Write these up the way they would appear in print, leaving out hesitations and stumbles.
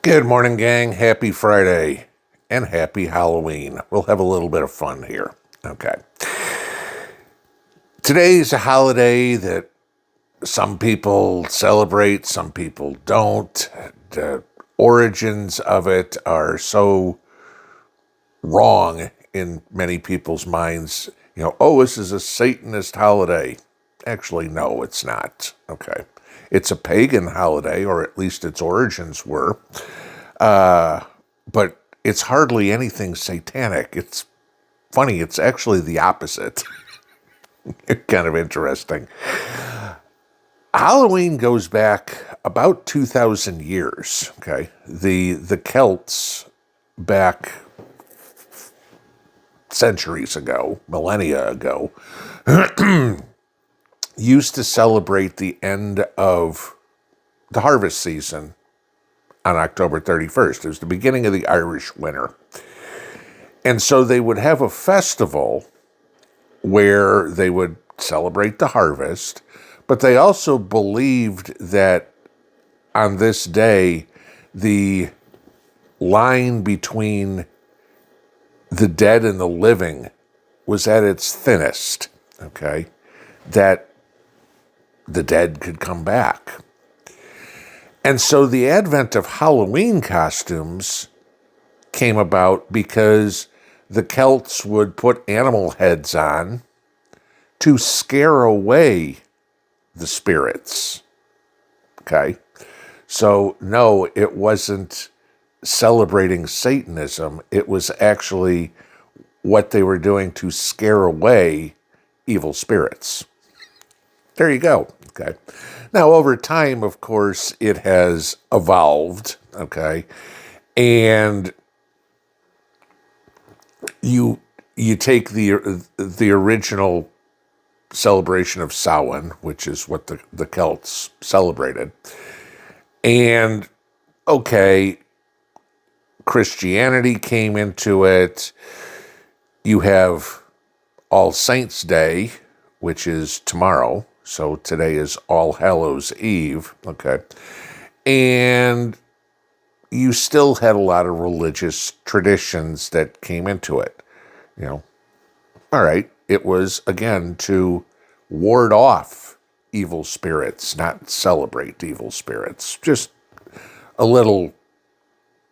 Good morning, gang. Happy Friday and happy Halloween. We'll have a little bit of fun here. Okay. Today's a holiday that some people celebrate, some people don't. The origins of it are so wrong in many people's minds. This is a Satanist holiday. Actually, no, it's not. Okay. It's a pagan holiday, or at least its origins were. But it's hardly anything satanic. It's funny. It's actually the opposite. Kind of interesting. Halloween goes back about 2,000 years. Okay. The Celts back centuries ago, millennia ago, used to celebrate the end of the harvest season on October 31st. It was the beginning of the Irish winter. And so they would have a festival where they would celebrate the harvest, but they also believed that on this day, the line between the dead and the living was at its thinnest, okay? That the dead could come back. And so the advent of Halloween costumes came about because the Celts would put animal heads on to scare away the spirits. Okay? So, no, it wasn't celebrating Satanism. It was actually what they were doing to scare away evil spirits. There you go. Okay. Now, over time, of course, it has evolved. Okay. And you take the original celebration of Samhain, which is what the Celts celebrated. And, okay, Christianity came into it. You have All Saints' Day, which is tomorrow. So today is All Hallows' Eve, okay? And you still had a lot of religious traditions that came into it, All right, it was, again, to ward off evil spirits, not celebrate evil spirits. Just a little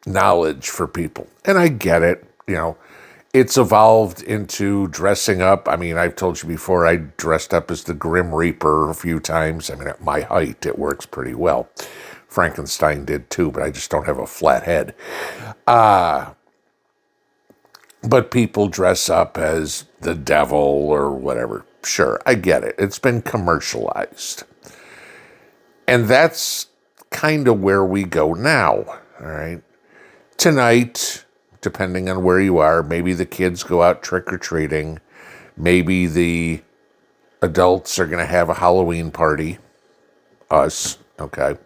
knowledge for people. And I get it, It's evolved into dressing up. I mean, I've told you before, I dressed up as the Grim Reaper a few times. I mean, at my height, it works pretty well. Frankenstein did too, but I just don't have a flat head. But people dress up as the devil or whatever. Sure, I get it. It's been commercialized. And that's kind of where we go now, all right? Tonight, depending on where you are, maybe the kids go out trick-or-treating. Maybe the adults are going to have a Halloween party. Us, okay.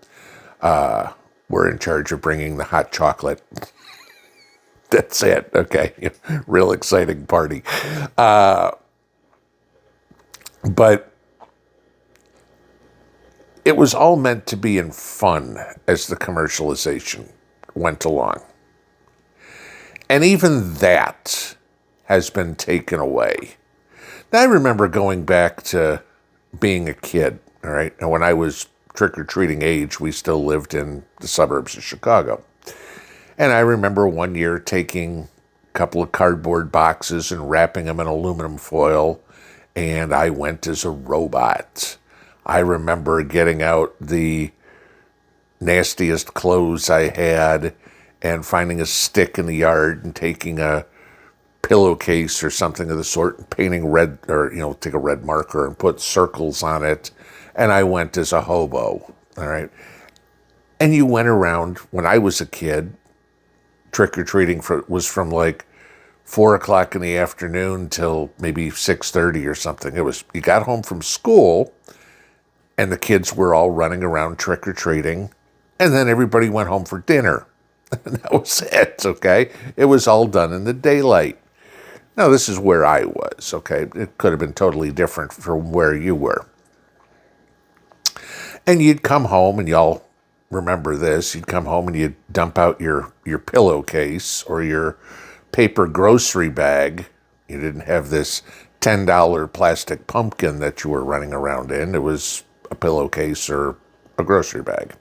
We're in charge of bringing the hot chocolate. That's it, okay. Real exciting party. But it was all meant to be in fun as the commercialization went along. And even that has been taken away. Now, I remember going back to being a kid, all right? And when I was trick-or-treating age, we still lived in the suburbs of Chicago. And I remember one year taking a couple of cardboard boxes and wrapping them in aluminum foil, and I went as a robot. I remember getting out the nastiest clothes I had and finding a stick in the yard and taking a pillowcase or something of the sort and painting red, or, take a red marker and put circles on it. And I went as a hobo, all right? And you went around, when I was a kid, trick-or-treating was from like 4 o'clock in the afternoon till maybe 6:30 or something. You got home from school and the kids were all running around trick-or-treating, and then everybody went home for dinner. And that was it, okay? It was all done in the daylight. Now, this is where I was, okay? It could have been totally different from where you were. And you'd come home and y'all remember this. You'd come home and you'd dump out your pillowcase or your paper grocery bag. You didn't have this $10 plastic pumpkin that you were running around in. It was a pillowcase or a grocery bag.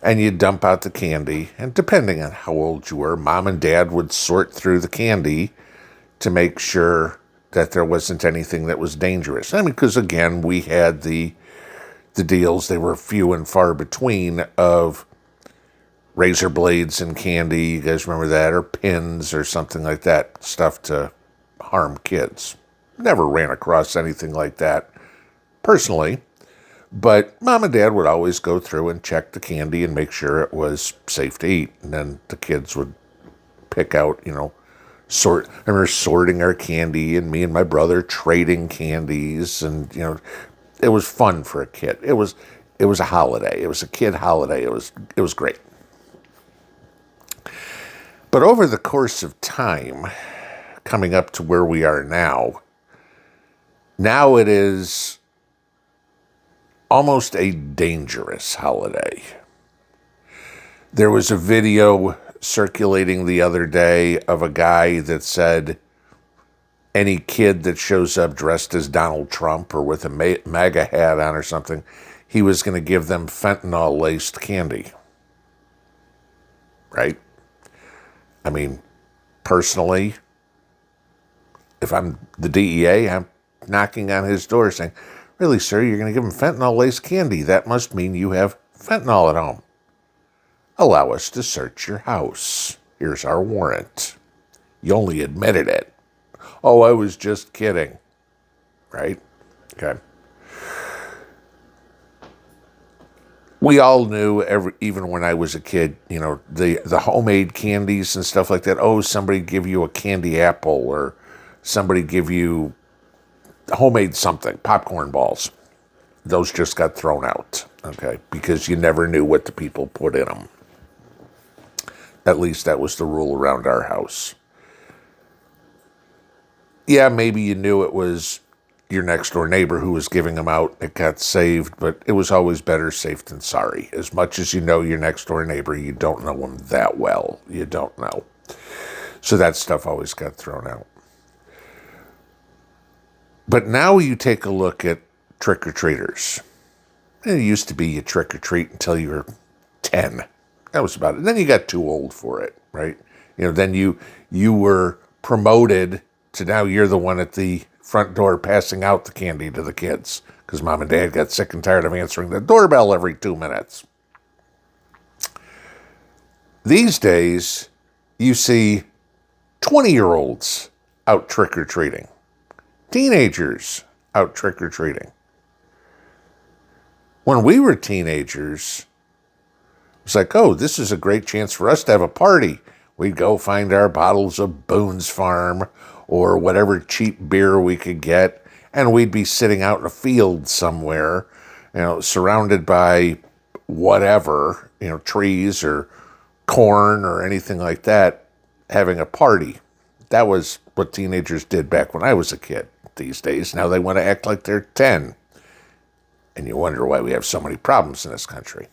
And you'd dump out the candy. And depending on how old you were, Mom and Dad would sort through the candy to make sure that there wasn't anything that was dangerous. I mean, because again, we had the deals, they were few and far between, of razor blades and candy. You guys remember that? Or pins or something like that. Stuff to harm kids. Never ran across anything like that personally. But Mom and Dad would always go through and check the candy and make sure it was safe to eat. And then the kids would pick out, I remember sorting our candy and me and my brother trading candies. And, it was fun for a kid. It was a holiday. It was a kid holiday. It was great. But over the course of time, coming up to where we are now it is almost a dangerous holiday. There was a video circulating the other day of a guy that said any kid that shows up dressed as Donald Trump or with a MAGA hat on or something, he was going to give them fentanyl-laced candy. Right? I mean, personally, if I'm the DEA, I'm knocking on his door saying, really, sir, you're going to give him fentanyl-laced candy. That must mean you have fentanyl at home. Allow us to search your house. Here's our warrant. You only admitted it. Oh, I was just kidding. Right? Okay. We all knew, even when I was a kid, the homemade candies and stuff like that. Oh, somebody give you a candy apple, or somebody give you homemade something, popcorn balls. Those just got thrown out, okay, because you never knew what the people put in them. At least that was the rule around our house. Yeah, maybe you knew it was your next door neighbor who was giving them out. It got saved, but it was always better safe than sorry. As much as you know your next door neighbor, you don't know them that well. You don't know. So that stuff always got thrown out. But now you take a look at trick-or-treaters. It used to be you trick-or-treat until you were 10. That was about it. Then you got too old for it, right? Then you were promoted to now you're the one at the front door passing out the candy to the kids because Mom and Dad got sick and tired of answering the doorbell every 2 minutes. These days, you see 20-year-olds out trick-or-treating. Teenagers out trick-or-treating. When we were teenagers, it was like, oh, this is a great chance for us to have a party. We'd go find our bottles of Boone's Farm or whatever cheap beer we could get, and we'd be sitting out in a field somewhere, surrounded by whatever, trees or corn or anything like that, having a party. That was what teenagers did back when I was a kid. These days, now they want to act like they're 10. And you wonder why we have so many problems in this country.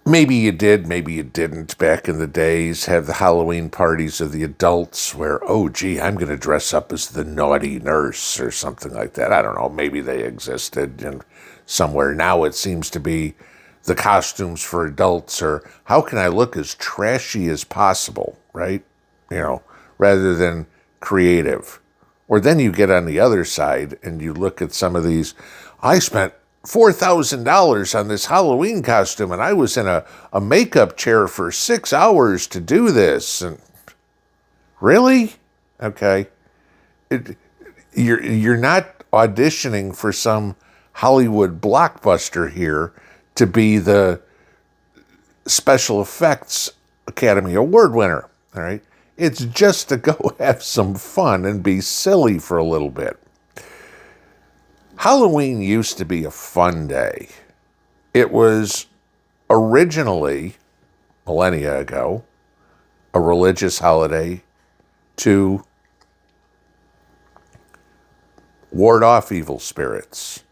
Maybe you did, maybe you didn't back in the days have the Halloween parties of the adults where, oh, gee, I'm going to dress up as the naughty nurse or something like that. I don't know, maybe they existed and somewhere. Now it seems to be the costumes for adults or how can I look as trashy as possible, right? Rather than creative. Or then you get on the other side and you look at some of these, I spent $4,000 on this Halloween costume and I was in a makeup chair for 6 hours to do this. And really? Okay. You're not auditioning for some Hollywood blockbuster here to be the special effects Academy Award winner. All right. It's just to go have some fun and be silly for a little bit. Halloween used to be a fun day. It was originally, millennia ago, a religious holiday to ward off evil spirits.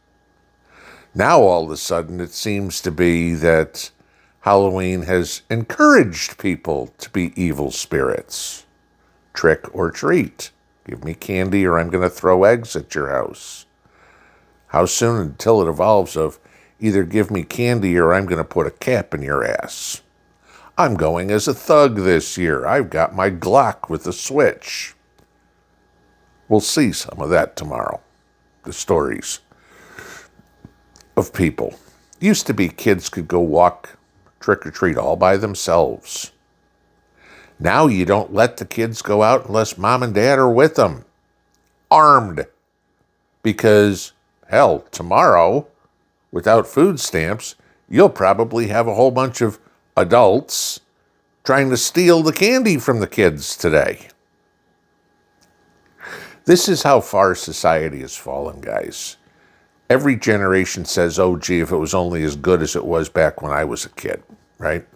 Now, all of a sudden, it seems to be that Halloween has encouraged people to be evil spirits. Trick or treat. Give me candy or I'm going to throw eggs at your house. How soon until it evolves of either give me candy or I'm going to put a cap in your ass. I'm going as a thug this year. I've got my Glock with a switch. We'll see some of that tomorrow. The stories of people. Used to be kids could go walk trick or treat all by themselves. Now you don't let the kids go out unless mom and dad are with them, armed. Because, hell, tomorrow, without food stamps, you'll probably have a whole bunch of adults trying to steal the candy from the kids today. This is how far society has fallen, guys. Every generation says, oh, gee, if it was only as good as it was back when I was a kid, right?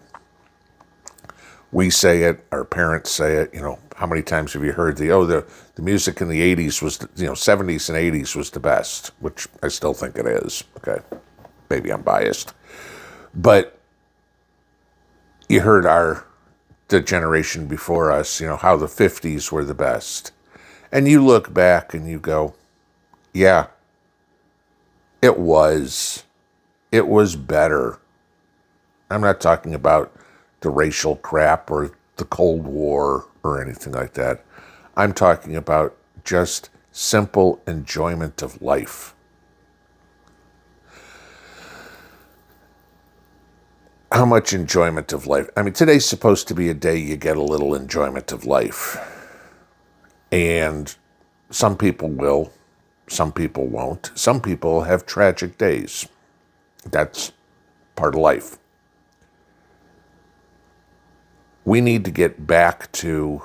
We say it, our parents say it, how many times have you heard the music in the 80s was, 70s and 80s was the best, which I still think it is, okay? Maybe I'm biased. But you heard the generation before us, how the 50s were the best. And you look back and you go, yeah, it was better. I'm not talking about the racial crap or the Cold War or anything like that. I'm talking about just simple enjoyment of life. How much enjoyment of life? I mean, today's supposed to be a day you get a little enjoyment of life. And some people will, some people won't. Some people have tragic days. That's part of life. We need to get back to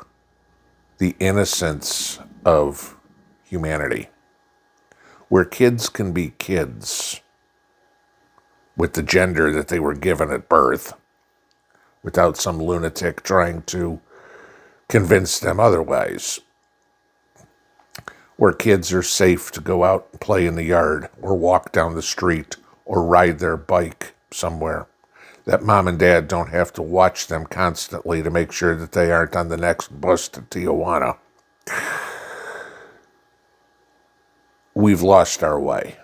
the innocence of humanity, where kids can be kids with the gender that they were given at birth, without some lunatic trying to convince them otherwise, where kids are safe to go out and play in the yard or walk down the street or ride their bike somewhere, that mom and dad don't have to watch them constantly to make sure that they aren't on the next bus to Tijuana. We've lost our way.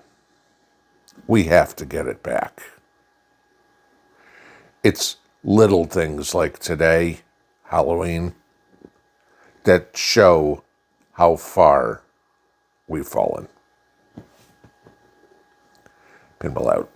We have to get it back. It's little things like today, Halloween, that show how far we've fallen. Pinball out.